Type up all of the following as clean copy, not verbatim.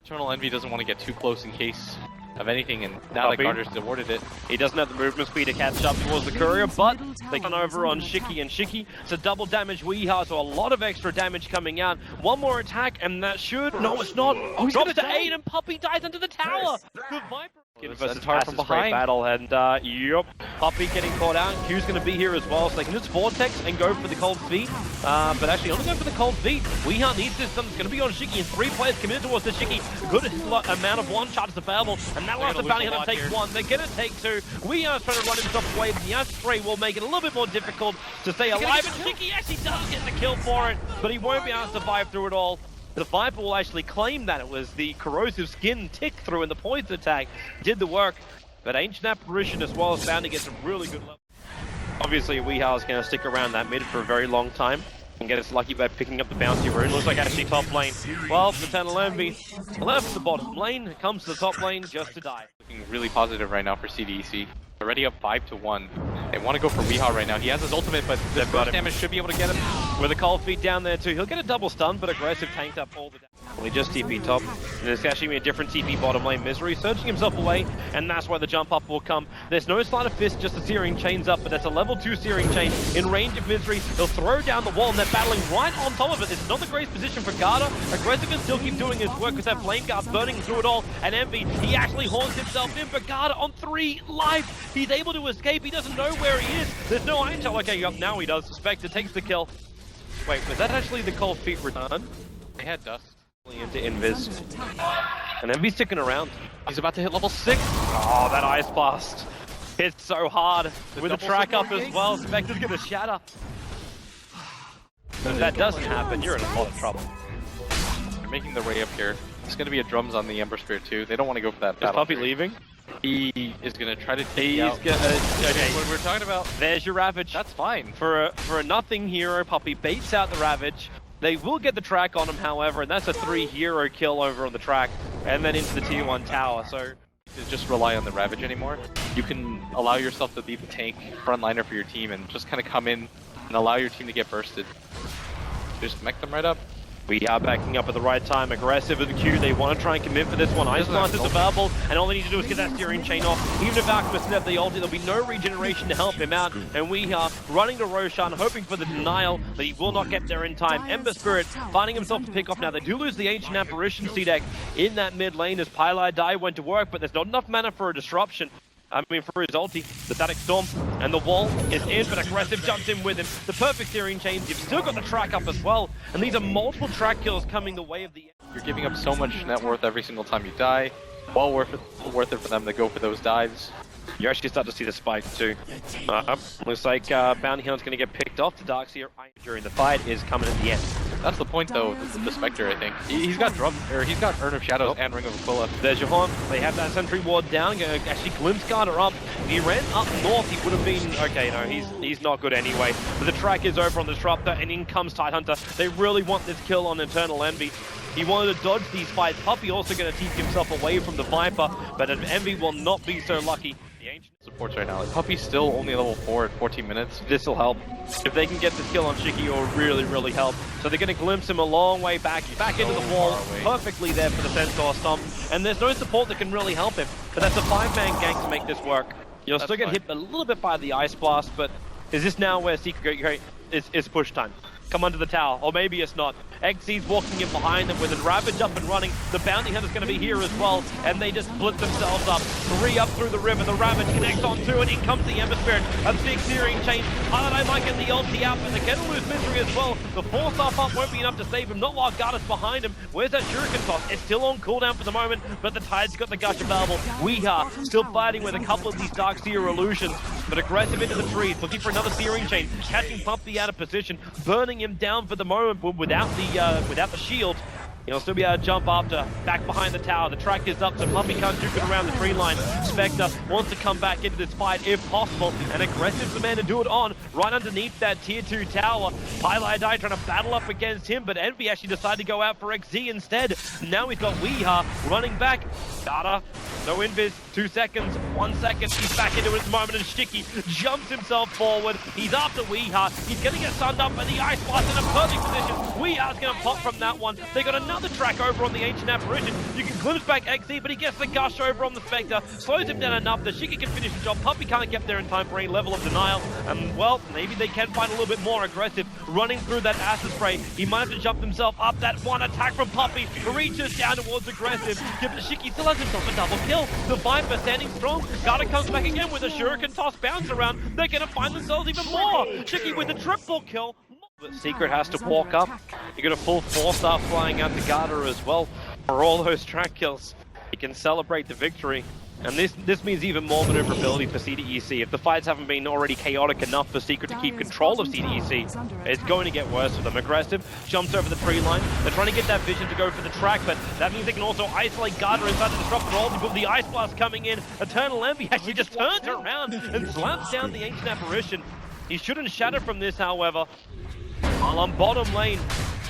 EternalEnvy doesn't want to get too close in case of anything, and now that Garder's awarded it. He doesn't have the movement speed to catch up towards the courier, but they come over on Shiki, and Shiki, it's a double damage Weeha, so a lot of extra damage coming out. One more attack, and that should... No, it's not. Oh, he's drops to 8, and Puppey dies under the tower. Good Viper. Versus hard from behind. Battle, and yep, Puppey getting caught out. Q's going to be here as well, so they can just vortex and go for the cold feet. But actually, only go for the cold feet. Weeha needs this. It's going to be on Shiki, and 3 players committed towards the Shiki. Good amount of one-shots available, and that allows the bounty hunter to take 1. They're going to take 2. Weeha's trying to run himself away, but the S3 will make it a little bit more difficult to stay alive. And Shiki actually does get the kill for it, but he won't be able to survive through it all. The Viper will actually claim that it was the corrosive skin tick through and the poison attack did the work. But Ancient Apparition as well is bound to get some really good level. Obviously, Weeha is going to stick around that mid for a very long time and get us lucky by picking up the bounty rune. Looks like actually top lane. Well, EternalEnvy left the bottom lane, comes to the top lane just to die. Looking really positive right now for CDEC. Already up 5-1. They want to go for Weeha right now. He has his ultimate, but the burst damage should be able to get him. With a cold feet down there too. He'll get a double stun, but Aggressif tanked up all the damage. Well, he just TP top. And it's actually going to be a different TP bottom lane. Misery searching himself away, and that's why the jump up will come. There's no Sleight of Fist, just the Searing Chains up, but that's a level 2 Searing Chain in range of Misery. He'll throw down the wall, and they're battling right on top of it. This is not the greatest position for Garder. Aggressif can still keep doing his work with that Flame Guard burning through it all. And Envy, he actually haunts himself in, but Garder on 3 life. He's able to escape. He doesn't know where he is. There's no iron shot. Okay, now he does. Spectre takes the kill. Wait, was that actually the cold feet return? They had dust. Into Invis. And Envy's sticking around. He's about to hit level 6. Oh, that Ice Blast hits so hard. With the track up as well, Spectre's gonna shatter. If that doesn't happen, you're in a lot of trouble. They're making their way up here. It's gonna be a drums on the Ember Spirit too. They don't want to go for that battle. Is Puppey leaving? He is gonna try to take out. Okay, what we're talking about. There's your Ravage. That's fine. For a nothing hero, Puppey baits out the Ravage. They will get the track on him, however, and that's a 3 hero kill over on the track, and then into the tier 1 tower, so... To just rely on the Ravage anymore. You can allow yourself to be the tank frontliner for your team and just kind of come in and allow your team to get bursted. Just mech them right up. We are backing up at the right time. Aggressiv with the Q. They want to try and commit for this one. Ice Blast is available, and all they need to do is get that Searing Chain off. Even if Alchemist doesn't have the ulti, there'll be no regeneration to help him out. And we are running to Roshan, hoping for the denial, but he will not get there in time. Ember Spirit finding himself to pick off now. They do lose the Ancient Apparition CDEC in that mid lane as pieliedie went to work, but there's not enough mana for a disruption. I mean, for his ulti, the Static Storm, and the wall is in, but Aggressiv jumps in with him. The perfect Searing Chains, you've still got the track up as well, and these are multiple track kills coming the way of the... You're giving up so much net worth every single time you die. Well worth it for them to go for those dives. You actually start to see the spike too. Looks like Bounty Hunter's going to get picked off. The Darkseer during the fight is coming at the end. That's the point though, the Spectre, I think. He's got he's got Urn of Shadows and Ring of Aquila. There's your haunt. They have that sentry ward down. Going to actually glimpse Garder up. If he ran up north, he would have been... Okay, no, he's not good anyway. But the track is over on the Disruptor, and in comes Tidehunter. They really want this kill on EternalEnvy. He wanted to dodge these fights. Puppey also going to teep himself away from the Viper, but Envy will not be so lucky. The Ancient supports right now. Like, Puppey's still only level 4 at 14 minutes. This will help. If they can get this kill on Shiki, it will really, really help. So they're going to glimpse him a long way back into the wall. Perfectly there for the Centaur Stomp. And there's no support that can really help him. But that's a 5-man gank to make this work. You'll still get hit a little bit by the Ice Blast, but is this now where Secret Great is push time? Come under the tower, or maybe it's not. XC's walking in behind them with a Ravage up and running. The Bounty Hunter's going to be here as well, and they just split themselves up. 3 up through the river, the Ravage connects on 2, and in comes the Ember Spirit. A big Searing Chain. pieliedie might get the ulti out, but they're going to lose Misery as well. The 4-star up won't be enough to save him, not while Garder's behind him. Where's that Shuriken toss? It's still on cooldown for the moment, but the Tide's got the gush available. We are still fighting with a couple of these Darkseer illusions, but Aggressiv into the trees, looking for another Searing Chain, catching Puppey out of position, burning him down for the moment, but without the shield. He'll still be able to jump after, back behind the tower. The track is up, so Puppey can't juke it around the tree line. Spectre wants to come back into this fight if possible, and Aggressiv's the man to do it on, right underneath that tier 2 tower. pieliedie trying to battle up against him, but Envy actually decided to go out for XZ instead. Now he's got Weeha running back. Garder, no invis, 2 seconds, 1 second, he's back into it at the moment, and Shiki jumps himself forward. He's after Weeha, he's going to get sunned up by the Ice Blast in a perfect position. Weeha's going to pop from that one. They got another another track over on the Ancient Apparition. You can glimpse back XE, but he gets the gush over on the Spectre, slows him down enough that Shiki can finish the job. Puppey can't get there in time for any level of denial, and well, maybe they can find a little bit more aggressive. Running through that acid spray, he might have to jump himself up. That one attack from Puppey reaches down towards Aggressive. Shiki still has himself a double kill. The Viper standing strong. Garder comes back again with a shuriken toss bounce around. They're going to find themselves even more. Shiki with the triple kill. But Secret has to walk up. You're going to full force start flying out to Garder as well for all those track kills. He can celebrate the victory. And this means even more maneuverability for CDEC. If the fights haven't been already chaotic enough for Secret to keep control of CDEC, it's going to get worse for them. Aggressive jumps over the tree line. They're trying to get that vision to go for the track, but that means they can also isolate Garder inside the Disruptor ult. But the Ice Blast coming in, EternalEnvy actually just turns around and slaps down the Ancient Apparition. He shouldn't shatter from this, however. While on bottom lane,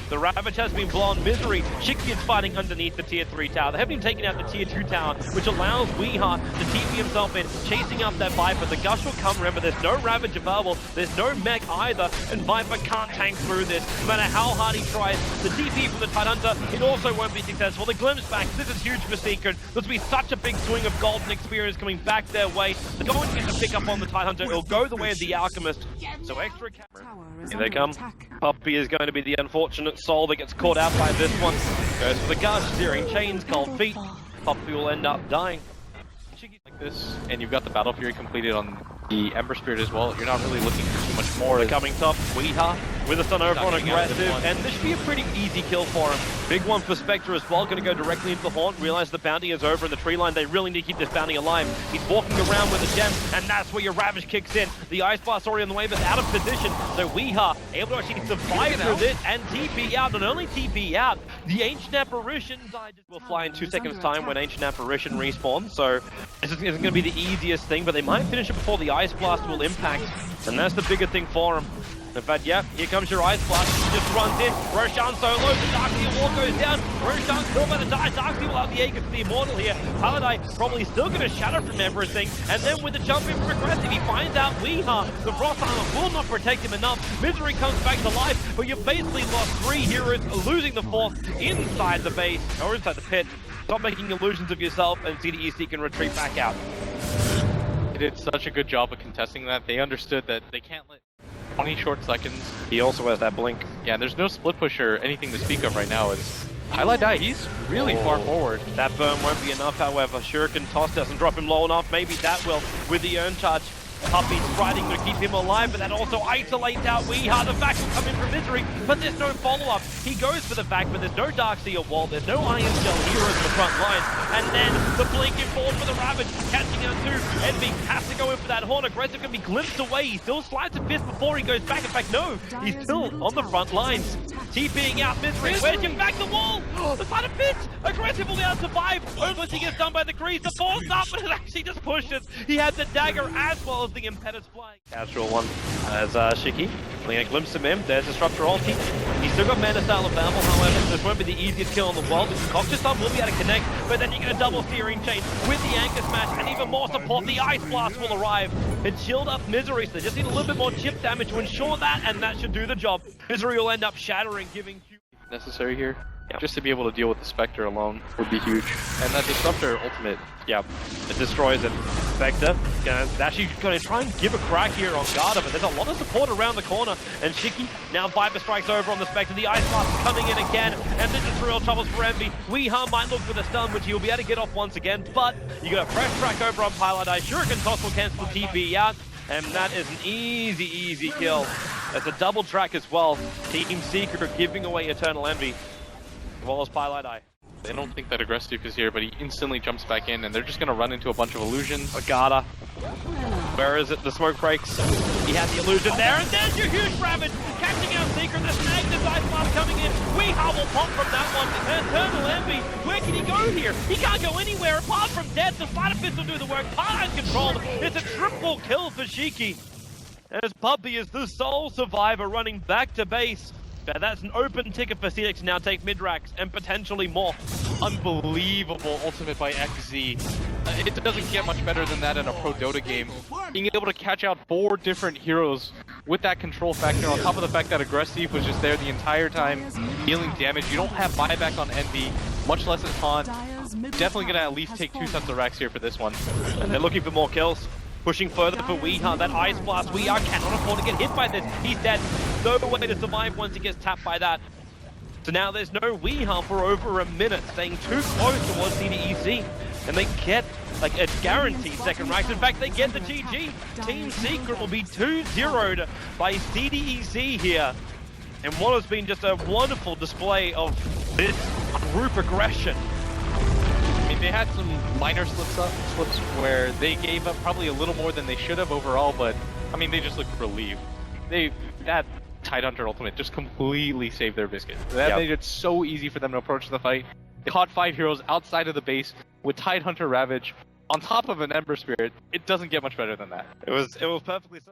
the Ravage has been blown. Misery. Shiki is fighting underneath the tier 3 tower. They have been taking out the tier 2 tower, which allows O-HHH to TP himself in, chasing up that Viper. The Gush will come. Remember, there's no Ravage available. There's no mech either, and Viper can't tank through this. No matter how hard he tries, the TP from the Tidehunter, it also won't be successful. The glimpse back. This is huge for Secret. There's be such a big swing of golden experience coming back their way. They're going to get the pick up on the Tidehunter. It'll go the way of the Alchemist. So extra camera. Here they come. Puppey is going to be the unfortunate soul that gets caught out by this one. Goes for the Gush, steering chains, cold feet. Puppey will end up dying. Like this, and you've got the Battle Fury completed on the Ember Spirit as well. You're not really looking for too much more. They're coming top. O-HHH with a stun over on Aggressive, and this should be a pretty easy kill for him. Big one for Spectre as well, going to go directly into the Haunt. Realize the bounty is over in the tree line. They really need to keep this bounty alive. He's walking around with a gem, and that's where your Ravage kicks in. The Ice Blast already on the way, but out of position. So O-HHH able to actually survive through this and TP out. Not only TP out, the Ancient Apparition will fly in 2 seconds time when Ancient Apparition respawns. So this isn't going to be the easiest thing, but they might finish it before the Ice Blast will impact, and that's the bigger thing for him. In fact, yeah, here comes your Ice Blast. He just runs in. Roshan solo. The Darkseer wall goes down. Roshan still going to die. Darkseer will have the Aegis, the Immortal here. pieliedie probably still going to shatter from everything. And then with the jump in from Aggressive, he finds out O-HHH. The Frost Armor will not protect him enough. Misery comes back to life, but you've basically lost 3 heroes, losing the 4th inside the base, or inside the pit. Stop making illusions of yourself, and CDEC can retreat back out. They did such a good job of contesting that. They understood that they can't let 20 short seconds. He also has that blink. Yeah, and there's no split push or anything to speak of right now. As pieliedie, he's really far forward. That burn won't be enough, however. Shuriken toss doesn't drop him low enough. Maybe that will with the Urn Charge. Puppey striding to keep him alive, but that also isolates out O-HHH. The vac will come in from Misery, but there's no follow-up. He goes for the vac, but there's no Darkseer wall, there's no Iron Shell heroes in the front line. And then the blinking forward for the Ravage, catching out too. Envy has to go in for that Horn. Aggressive can be glimpsed away. He still slides a fist before he goes back. In fact, no, he's still on the front lines. TPing out Misery. Where's him back the wall? The side of pit. Aggressive will be able to survive. Unless he gets done by the crease. The ball's up, but it actually just pushes. He had the dagger as well as the impedance flying. Casual one as Shiki. Lena glimpses him in. There's Disruptor ulti. He's still got Mana Style available, however. This won't be the easiest kill in the world. The Cocktail Stun will be able to connect, but then you get a double steering chain with the Anchor Smash, and even more support. The Ice Blast will arrive and shield up Misery, so they just need a little bit more chip damage to ensure that, and that should do the job. Misery will end up shattering, giving necessary here. Just to be able to deal with the Spectre alone would be huge. And that Disruptor ultimate, yeah, it destroys it. Spectre actually going to try and give a crack here on Garder, but there's a lot of support around the corner. And Shiki, now Viper strikes over on the Spectre. The Ice Blast is coming in again, and this is real troubles for Envy. O-HHH might look for the stun, which he'll be able to get off once again, but you got a fresh track over on pieliedie. Shuriken toss will cancel the TP out, and that is an easy kill. That's a double track as well. Team Secret giving away EternalEnvy. As well as pieliedie. They don't think that Aggressif is here, but he instantly jumps back in, and they're just going to run into a bunch of illusions. Garder. Where is it? The smoke breaks. He had the illusion there, and there's your huge Ravage catching out Secret. The snag, the Ice Blast coming in. O-HHH will pop from that one. EternalEnvy, where can he go here? He can't go anywhere apart from death. The Spider Fist will do the work. pieliedie's controlled. It's a triple kill for Shiki. As Puppey is the sole survivor running back to base. But that's an open ticket for CDEC to now take mid-racks and potentially more. Unbelievable ultimate by XZ. It doesn't get much better than that in a pro Dota game. Being able to catch out 4 different heroes with that control factor, on top of the fact that Agressif was just there the entire time dealing damage. You don't have buyback on Envy, much less a taunt. Definitely gonna at least take 2 sets of racks here for this one. And they're looking for more kills. Pushing further for Weeha. That Ice Blast, Weeha cannot afford to get hit by this. He's dead. No way to survive once he gets tapped by that. So now there's no Weeha for over a minute, staying too close towards CDEC. And they get like a guaranteed second racks. In fact, they get the GG. Team Secret will be 2-0'd by CDEC here. And what has been just a wonderful display of this group aggression. I mean, they had some minor slips where they gave up probably a little more than they should have overall, but I mean, they just looked relieved. That Tidehunter ultimate just completely saved their biscuit. That made it so easy for them to approach the fight. They caught 5 heroes outside of the base with Tidehunter Ravage on top of an Ember Spirit. It doesn't get much better than that. It was perfectly simple.